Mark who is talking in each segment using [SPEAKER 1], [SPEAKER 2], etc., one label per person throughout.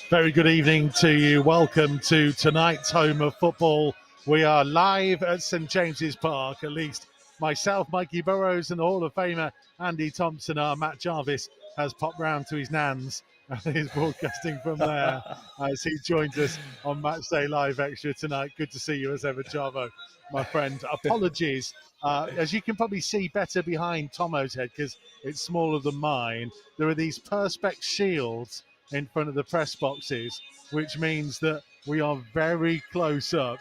[SPEAKER 1] Very good evening to you. Welcome to tonight's home of football. We are live at St James's Park. At least myself, Mikey Burrows, and the Hall of Famer Andy Thompson. Our Matt Jarvis has popped round to his nan's and is broadcasting from there as he joins us on Matchday Live Extra tonight. Good to see you as ever, Jarvo, my friend. Apologies. As you can probably see better behind Tomo's head because it's smaller than mine, there are these Perspex shields in front of the press boxes, which means that we are very close up.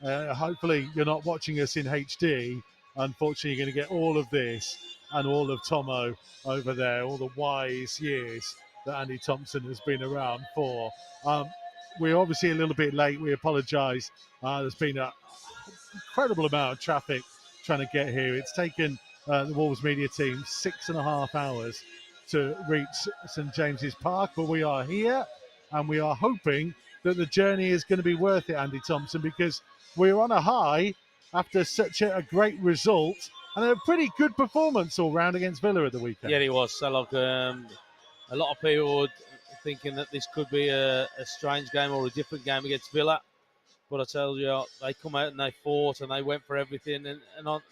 [SPEAKER 1] Hopefully you're not watching us in HD. Unfortunately, you're going to get all of this and all of Tomo over there, all the wise years that Andy Thompson has been around for. We're obviously a little bit late. We apologise. There's been an incredible amount of traffic trying to get here. It's taken the Wolves media team 6.5 hours to reach St James's Park, but we are here and we are hoping that the journey is going to be worth it, Andy Thompson, because we're on a high after such a great result and a pretty good performance all round against Villa at the weekend.
[SPEAKER 2] Yeah, it was. So, look, a lot of people were thinking that this could be a strange game or a different game against Villa, but I tell you, they come out and they fought and they went for everything and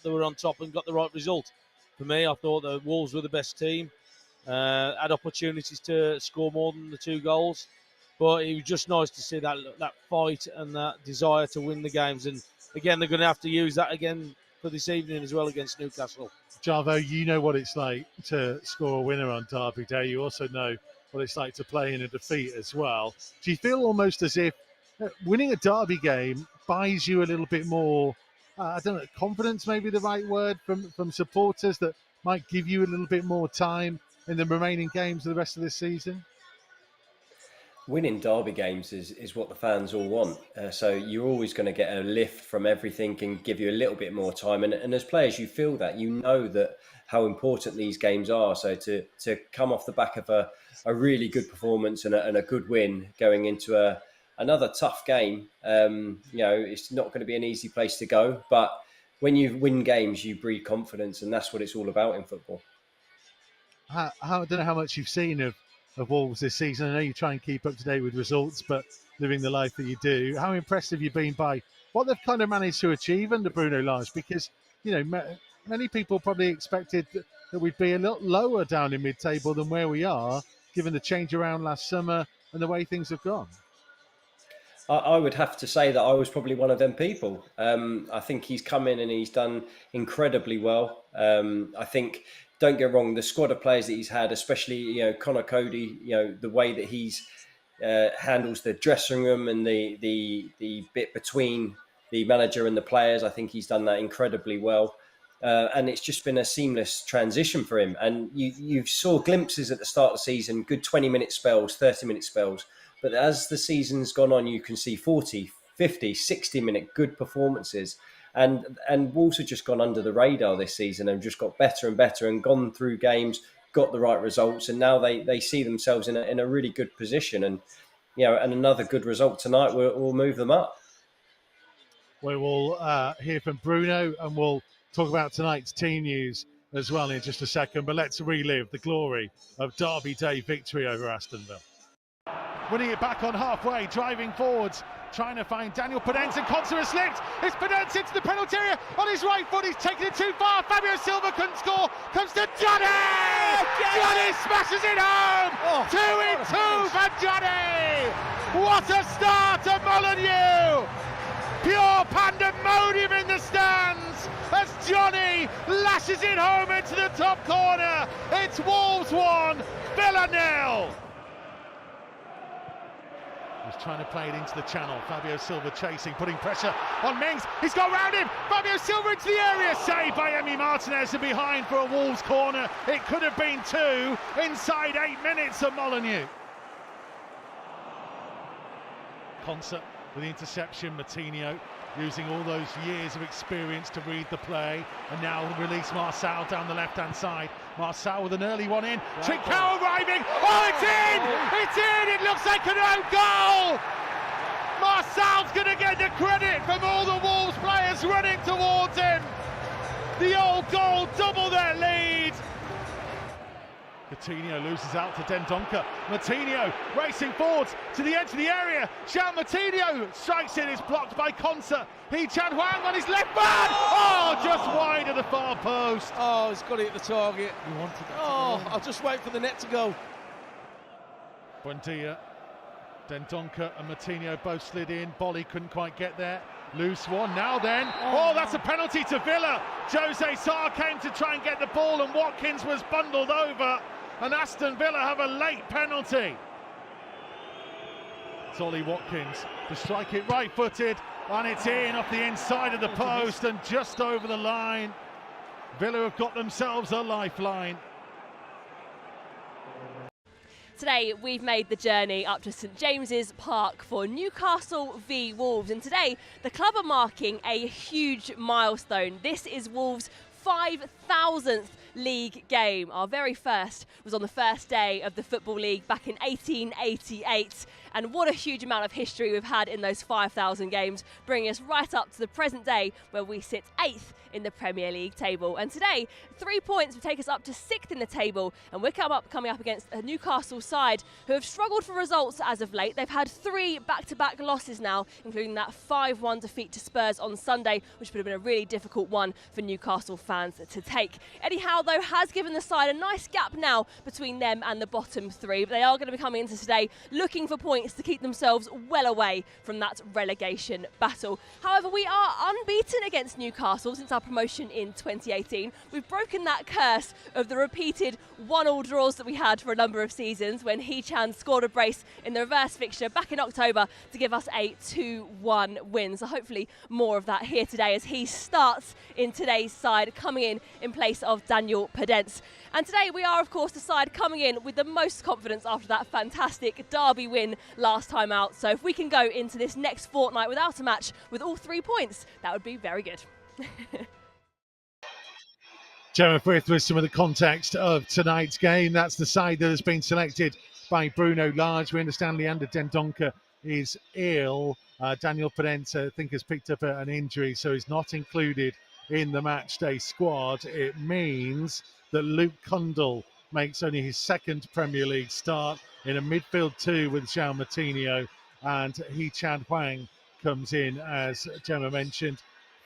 [SPEAKER 2] they were on top and got the right result. For me, I thought the Wolves were the best team. Had opportunities to score more than the 2 goals, but it was just nice to see that fight and that desire to win the games. And again, they're going to have to use that again for this evening as well against Newcastle.
[SPEAKER 1] Jarvo, you know what it's like to score a winner on Derby Day. You also know what it's like to play in a defeat as well. Do you feel almost as if winning a Derby game buys you a little bit more, I don't know, confidence, maybe the right word, from supporters that might give you a little bit more time in the remaining games of the rest of this season?
[SPEAKER 3] Winning derby games is what the fans all want. So you're always going to get a lift from everything and give you a little bit more time. And as players, you feel that. You know that how important these games are. So to come off the back of a really good performance and a good win going into another tough game, it's not going to be an easy place to go. But when you win games, you breed confidence, and that's what it's all about in football.
[SPEAKER 1] I don't know how much you've seen of Wolves this season. I know you try and keep up to date with results, but living the life that you do, how impressed have you been by what they've kind of managed to achieve under Bruno Lage? Because, many people probably expected that we'd be a lot lower down in mid-table than where we are, given the change around last summer and the way things have gone.
[SPEAKER 3] I would have to say that I was probably one of them people. I think he's come in and he's done incredibly well. I think, don't get wrong, the squad of players that he's had, especially Connor Cody, the way that he's handles the dressing room and the bit between the manager and the players, I think he's done that incredibly well. And it's just been a seamless transition for him. And you saw glimpses at the start of the season, good 20-minute spells, 30-minute spells. But as the season's gone on, you can see 40, 50, 60-minute good performances. And Wolves have just gone under the radar this season and just got better and better and gone through games, got the right results. And now they see themselves in a really good position. And, and another good result tonight will move them up.
[SPEAKER 1] We will hear from Bruno and we'll talk about tonight's team news as well in just a second. But let's relive the glory of Derby Day victory over Aston Villa. Winning it back on halfway, driving forwards, trying to find Daniel Podence, and Conser has slipped. It's Podence into the penalty area on his right foot. He's taken it too far. Fabio Silva couldn't score. Comes to Johnny! Johnny smashes it home! 2-2 for Johnny! What a start to Molineux! Pure pandemonium in the stands as Johnny lashes it home into the top corner. It's Wolves 1, Villa 0. He's trying to play it into the channel. Fabio Silva chasing, putting pressure on Mings. He's got round him. Fabio Silva into the area. Saved by Emi Martinez and behind for a Wolves corner. It could have been 2 inside 8 minutes of Molineux. Concert with the interception. Matinho using all those years of experience to read the play, and now release Marçal down the left-hand side. Marçal with an early one in. Trincao arriving. Oh, it's in! It's in! It looks like an own goal! Marçal's going to get the credit from all the Wolves players running towards him. The old goal double their lead. Coutinho loses out to Dendoncker. Matinho racing forwards to the edge of the area. Jean Matinho strikes it, is blocked by Consa. Hee-Chan Hwang on his left man. Oh, just wide of the far post.
[SPEAKER 2] Oh, he's got it at the target.
[SPEAKER 1] You wanted that.
[SPEAKER 2] Oh, I'll just wait for the net to go.
[SPEAKER 1] Buendia, Dendoncker and Matinho both slid in. Bolly couldn't quite get there. Loose one now then. Oh, that's a penalty to Villa. Jose Sarr came to try and get the ball and Watkins was bundled over. And Aston Villa have a late penalty. It's Ollie Watkins to strike it right-footed, and it's in off the inside of the post and just over the line. Villa have got themselves a lifeline.
[SPEAKER 4] Today we've made the journey up to St James's Park for Newcastle v Wolves, and today the club are marking a huge milestone. This is Wolves' 5,000th league game. Our very first was on the first day of the Football League back in 1888, and what a huge amount of history we've had in those 5,000 games, bringing us right up to the present day where we sit 8th in the Premier League table. And today 3 points will take us up to 6th in the table, and we're coming up against a Newcastle side who have struggled for results as of late. They've had 3 back-to-back losses now, including that 5-1 defeat to Spurs on Sunday, which would have been a really difficult one for Newcastle fans to take. Eddie Howe, though, has given the side a nice gap now between them and the bottom 3, but they are going to be coming into today looking for points to keep themselves well away from that relegation battle. However, we are unbeaten against Newcastle since our promotion in 2018. We've broken that curse of the repeated 1-1 draws that we had for a number of seasons when Hee-Chan scored a brace in the reverse fixture back in October to give us a 2-1 win. So hopefully more of that here today as he starts in today's side, coming in place of Daniel Podence. And today we are, of course, the side coming in with the most confidence after that fantastic derby win last time out. So if we can go into this next fortnight without a match with all 3 points, that would be very good.
[SPEAKER 1] Gemma Frith with some of the context of tonight's game. That's the side that has been selected by Bruno Lage. We understand Leander Dendoncker is ill. Daniel Podence, I think, has picked up an injury, so he's not included in the matchday squad. It means that Luke Cundle makes only his 2nd Premier League start in a midfield 2 with Jean Matinho, and Hee-Chan Hwang comes in, as Gemma mentioned,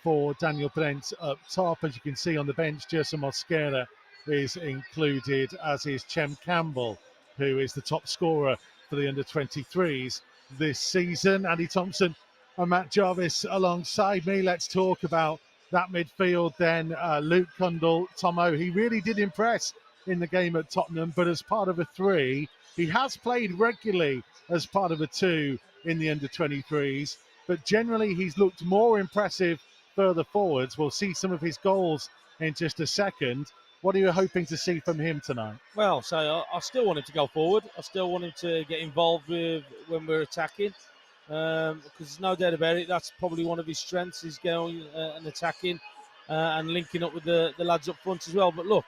[SPEAKER 1] for Daniel Podence up top. As you can see on the bench, Gerson Mosquera is included, as is Chem Campbell, who is the top scorer for the under-23s this season. Andy Thompson and Matt Jarvis alongside me. Let's talk about that midfield then. Luke Cundle, Tomo, he really did impress in the game at Tottenham, but as part of a 3, he has played regularly as part of a 2 in the under-23s, but generally he's looked more impressive further forwards. We'll see some of his goals in just a second. What are you hoping to see from him tonight?
[SPEAKER 2] Well, so I still want him to go forward. I still want him to get involved with when we're attacking, because there's no doubt about it. That's probably one of his strengths, is going and attacking and linking up with the lads up front as well. But look,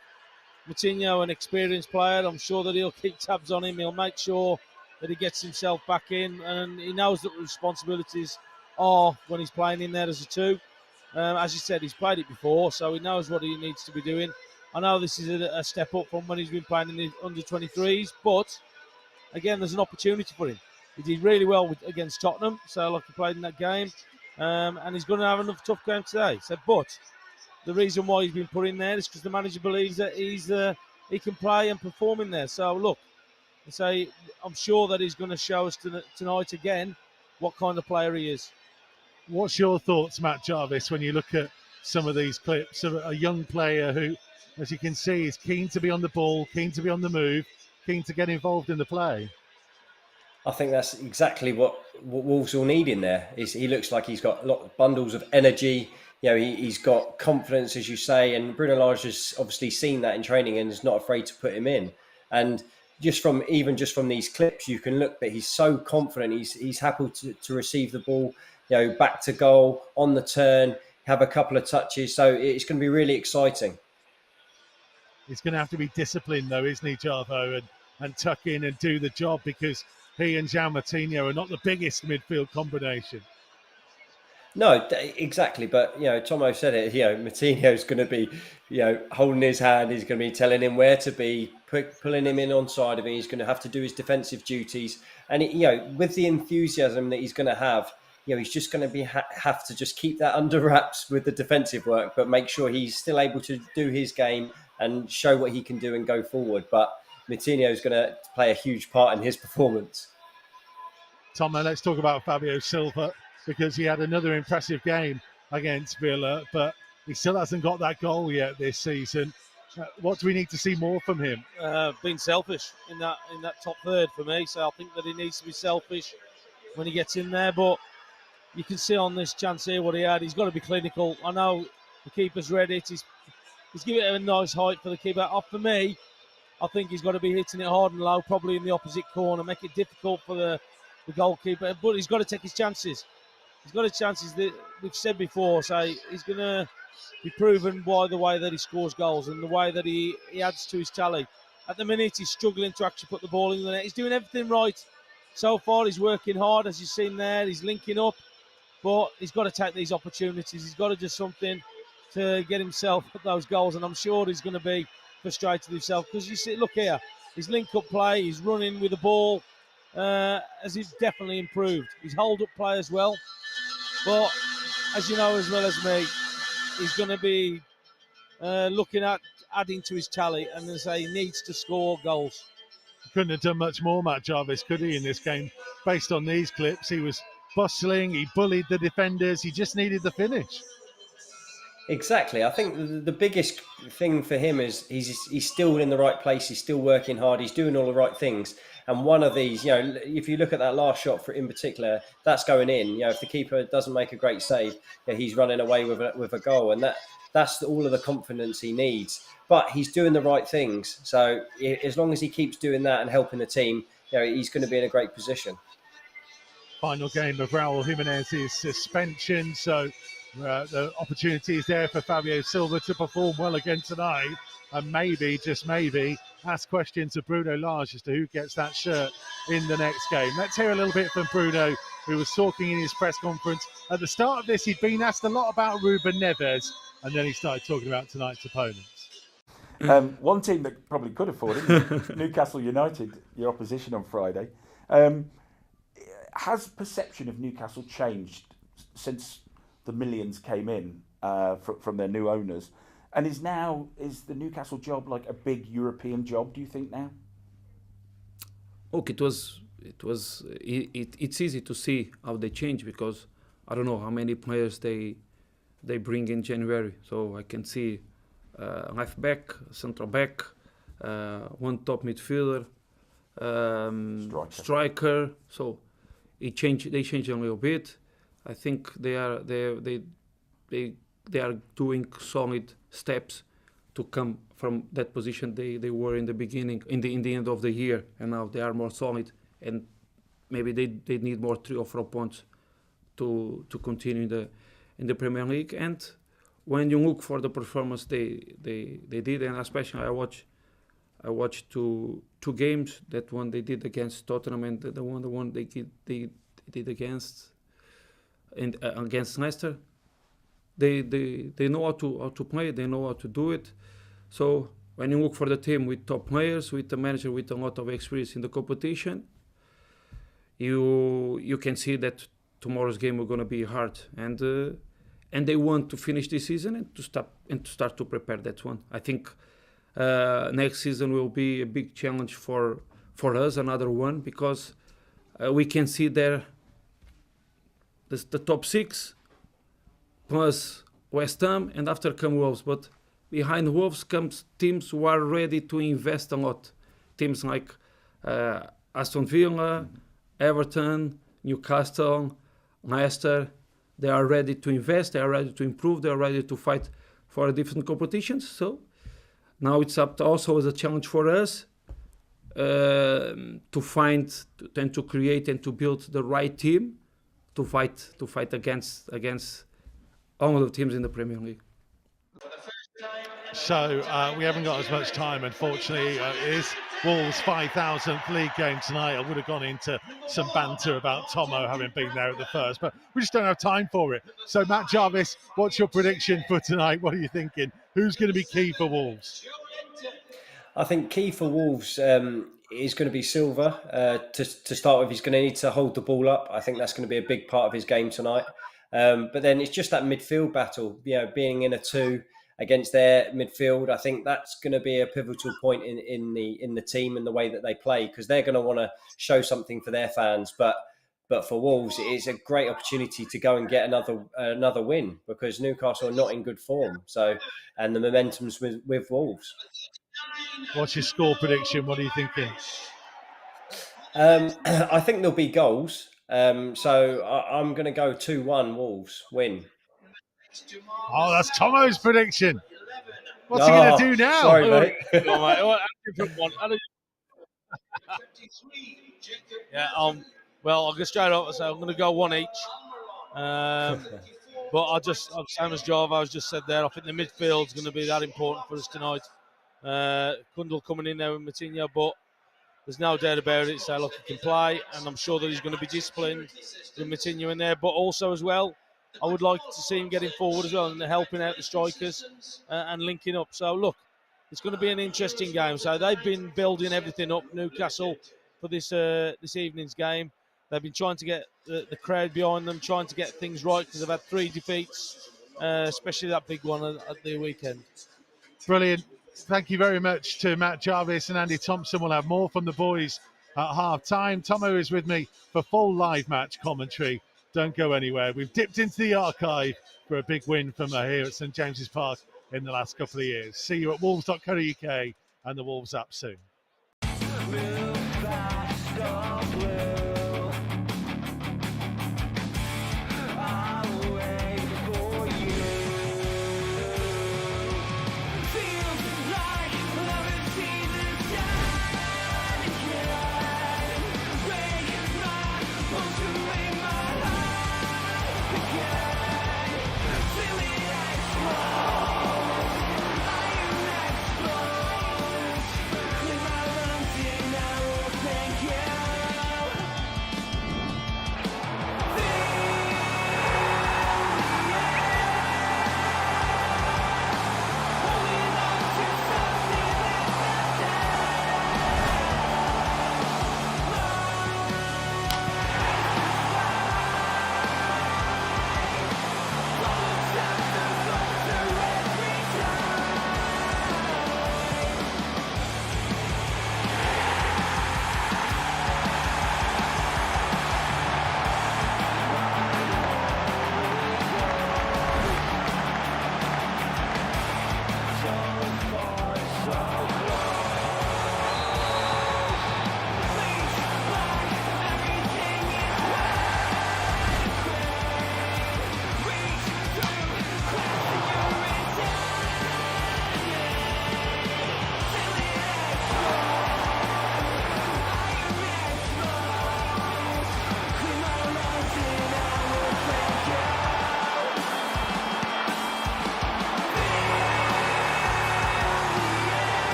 [SPEAKER 2] Matinho, an experienced player, I'm sure that he'll keep tabs on him. He'll make sure that he gets himself back in, and he knows that responsibilities are when he's playing in there as a 2. As you said, he's played it before, so he knows what he needs to be doing. I know this is a step up from when he's been playing in the under-23s, but again, there's an opportunity for him. He did really well against Tottenham, so like he played in that game, and he's going to have another tough game today. So, but the reason why he's been put in there is because the manager believes that he can play and perform in there. So look, I'm sure that he's going to show us tonight again what kind of player he is.
[SPEAKER 1] What's your thoughts, Matt Jarvis, when you look at some of these clips of a young player who, as you can see, is keen to be on the ball, keen to be on the move, keen to get involved in the play?
[SPEAKER 3] I think that's exactly what Wolves will need in there. He looks like he's got a lot of bundles of energy. You know, he's got confidence, as you say, and Bruno Lage has obviously seen that in training and is not afraid to put him in. And just from these clips, you can look that he's so confident. He's happy to receive the ball, you know, back to goal, on the turn, have a couple of touches. So it's going to be really exciting.
[SPEAKER 1] He's going to have to be disciplined, though, isn't he, Jarvo, and tuck in and do the job, because he and Jean Matinho are not the biggest midfield combination.
[SPEAKER 3] No, exactly. But, you know, Tomo said it, you know, Matinho's going to be, you know, holding his hand. He's going to be telling him where to be, pulling him in on side of him. He's going to have to do his defensive duties, and with the enthusiasm that he's going to have, he's just going to have to just keep that under wraps with the defensive work, but make sure he's still able to do his game and show what he can do and go forward. But Moutinho is going to play a huge part in his performance.
[SPEAKER 1] Tom, let's talk about Fabio Silva, because he had another impressive game against Villa, but he still hasn't got that goal yet this season. What do we need to see more from him?
[SPEAKER 2] Being selfish in that top third for me. So I think that he needs to be selfish when he gets in there. But you can see on this chance here what he had. He's got to be clinical. I know the keeper's read it. He's given it a nice height for the keeper. For me, I think he's got to be hitting it hard and low, probably in the opposite corner, make it difficult for the goalkeeper. But he's got to take his chances. He's got his chances that we've said before. So he's going to be proven by the way that he scores goals and the way that he adds to his tally. At the minute, he's struggling to actually put the ball in the net. He's doing everything right so far. He's working hard, as you've seen there. He's linking up, but he's got to take these opportunities. He's got to do something to get himself those goals, and I'm sure he's going to be frustrated with himself, because you see, look here, his link-up play, he's running with the ball, as he's definitely improved. His hold-up play as well, but as you know as well as me, he's going to be looking at adding to his tally, and as I say, he needs to score goals.
[SPEAKER 1] Couldn't have done much more, Matt Jarvis, could he, in this game? Based on these clips, he was bustling, he bullied the defenders, he just needed the finish.
[SPEAKER 3] Exactly. I think the biggest thing for him is he's still in the right place. He's still working hard. He's doing all the right things. And one of these, if you look at that last shot in particular, that's going in. If the keeper doesn't make a great save, he's running away with a goal, and that's all of the confidence he needs. But he's doing the right things. So as long as he keeps doing that and helping the team, he's going to be in a great position.
[SPEAKER 1] Final game of Raul Jimenez's suspension, so the opportunity is there for Fabio Silva to perform well again tonight, and maybe, just maybe, ask questions of Bruno Lage as to who gets that shirt in the next game. Let's hear a little bit from Bruno, who was talking in his press conference. At the start of this, he'd been asked a lot about Ruben Neves, and then he started talking about tonight's opponents.
[SPEAKER 5] One team that probably could afford it, Newcastle United, your opposition on Friday. Has perception of Newcastle changed since the millions came in from their new owners? And is the Newcastle job like a big European job, do you think now?
[SPEAKER 6] Look, it's easy to see how they change, because I don't know how many players they bring in January. So I can see left back, central back, one top midfielder, striker. So they change a little bit. I think they are doing solid steps to come from that position they were in the beginning, in the end of the year, and now they are more solid, and maybe they need more 3 or 4 points to continue in the Premier League. And when you look for the performance they did, and especially I watched two games, that one they did against Tottenham, and the one they did against Leicester. They know how to play, they know how to do it. So when you look for the team with top players, with a manager with a lot of experience in the competition, you can see that tomorrow's game are going to be hard, and they want to finish this season and to start to prepare that one. I think next season will be a big challenge for us, another one, because we can see there the top 6 plus West Ham, and after come Wolves. But behind Wolves comes teams who are ready to invest a lot. Teams like Aston Villa, Everton, Newcastle, Leicester. They are ready to invest, they are ready to improve, they are ready to fight for different competitions. So now it's up to also as a challenge for us to find and to create and to build the right team to fight against all of the teams in the Premier League.
[SPEAKER 1] So we haven't got as much time, unfortunately. It is Wolves' 5,000th league game tonight. I would have gone into some banter about Tomo having been there at the first, but we just don't have time for it. So Matt Jarvis, what's your prediction for tonight? What are you thinking? Who's going to be key for Wolves?
[SPEAKER 3] I think key for Wolves is going to be Silva. To start with, he's going to need to hold the ball up. I think that's going to be a big part of his game tonight. But then it's just that midfield battle, being in a two against their midfield. I think that's going to be a pivotal point in the team and the way that they play, because they're going to want to show something for their fans. But for Wolves, it is a great opportunity to go and get another win, because Newcastle are not in good form. So, and the momentum's with Wolves.
[SPEAKER 1] What's your score prediction? What are you thinking?
[SPEAKER 3] I think there'll be goals. So I'm going to go 2-1 Wolves win.
[SPEAKER 1] Oh, that's Tomo's prediction. What's he going to do now?
[SPEAKER 3] Sorry, mate.
[SPEAKER 2] Well, I'll go straight up and say I'm going to go one each. But I'm same as Jarvo has just said there. I think the midfield's going to be that important for us tonight. Cundle coming in there with Matinho, but there's no doubt about it. So look, he can play, and I'm sure that he's going to be disciplined with Matinho in there. But also as well, I would like to see him getting forward as well and helping out the strikers and linking up. So look, it's going to be an interesting game. So they've been building everything up, Newcastle, for this evening's game. They've been trying to get the crowd behind them, trying to get things right, because they've had 3 defeats, especially that big one at the weekend.
[SPEAKER 1] Brilliant. Thank you very much to Matt Jarvis and Andy Thompson. We'll have more from the boys at half-time. Tomo is with me for full live match commentary. Don't go anywhere. We've dipped into the archive for a big win from here at St James's Park in the last couple of years. See you at wolves.co.uk and the Wolves app soon.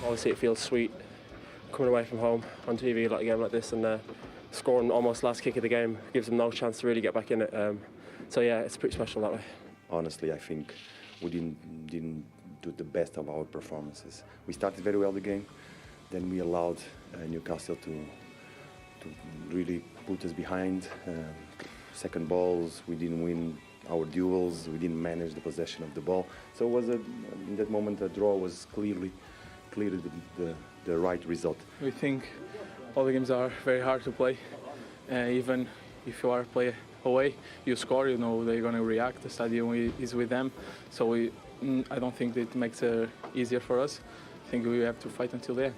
[SPEAKER 7] Obviously it feels sweet coming away from home on TV like a game like this, and scoring almost last kick of the game gives them no chance to really get back in it. So yeah, it's pretty special that way.
[SPEAKER 8] Honestly, I think we didn't do the best of our performances. We started very well the game, then we allowed Newcastle to really put us behind. Second balls, we didn't win our duels, we didn't manage the possession of the ball. So it was in that moment a draw was clearly the right result.
[SPEAKER 9] We think all the games are very hard to play. Even if you are play away, you score, you know they're going to react. The stadium is with them, so I don't think that it makes it easier for us. I think we have to fight until the end.